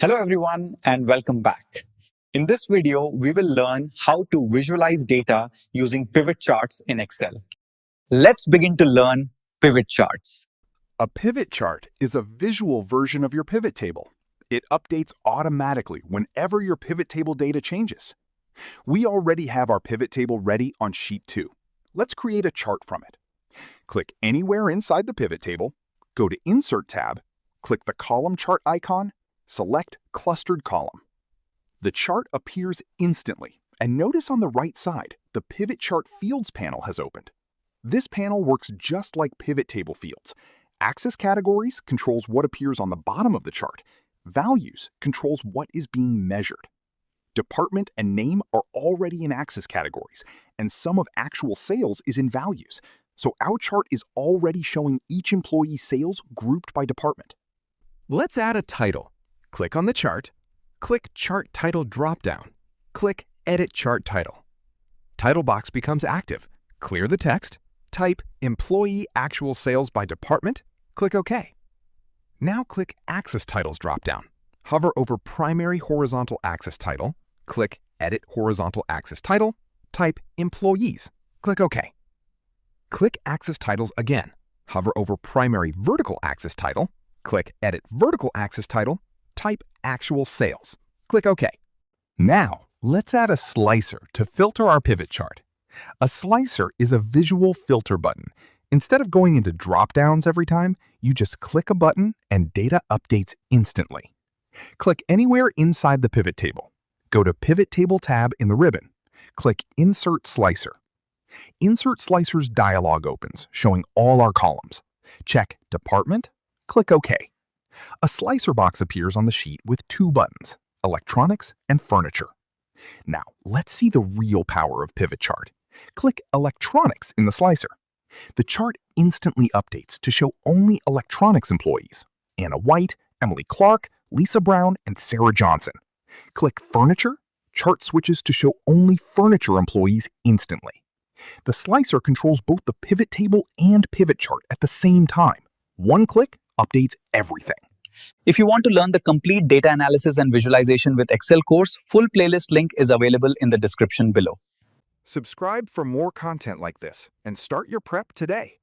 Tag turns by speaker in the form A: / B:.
A: Hello everyone and welcome back. In this video, we will learn how to visualize data using pivot charts in Excel. Let's begin to learn pivot charts.
B: A pivot chart is a visual version of your pivot table. It updates automatically whenever your pivot table data changes. We already have our pivot table ready on Sheet 2. Let's create a chart from it. Click anywhere inside the pivot table, go to Insert tab, click the column chart icon, select Clustered Column. The chart appears instantly, and notice on the right side, the PivotChart Fields panel has opened. This panel works just like PivotTable Fields. Axis Categories controls what appears on the bottom of the chart. Values controls what is being measured. Department and name are already in Axis Categories, and sum of actual sales is in Values. So our chart is already showing each employee's sales grouped by department.
C: Let's add a title. Click on the chart, click Chart Title dropdown, click Edit Chart Title. Title box becomes active. Clear the text, type Employee Actual Sales by Department, click OK. Now click Axis Titles dropdown. Hover over Primary Horizontal Axis Title, click Edit Horizontal Axis Title, type Employees, click OK. Click Axis Titles again. Hover over Primary Vertical Axis Title, click Edit Vertical Axis Title, type Actual Sales. Click OK. Now, let's add a slicer to filter our pivot chart. A slicer is a visual filter button. Instead of going into drop-downs every time, you just click a button and data updates instantly. Click anywhere inside the pivot table. Go to Pivot Table tab in the ribbon. Click Insert Slicer. Insert Slicer's dialog opens, showing all our columns. Check Department, click OK. A slicer box appears on the sheet with two buttons, Electronics and Furniture. Now, let's see the real power of PivotChart. Click Electronics in the slicer. The chart instantly updates to show only electronics employees: Anna White, Emily Clark, Lisa Brown, and Sarah Johnson. Click Furniture. Chart switches to show only furniture employees instantly. The slicer controls both the pivot table and pivot chart at the same time. One click updates everything.
A: If you want to learn the complete data analysis and visualization with Excel course, full playlist link is available in the description below.
B: Subscribe for more content like this and start your prep today.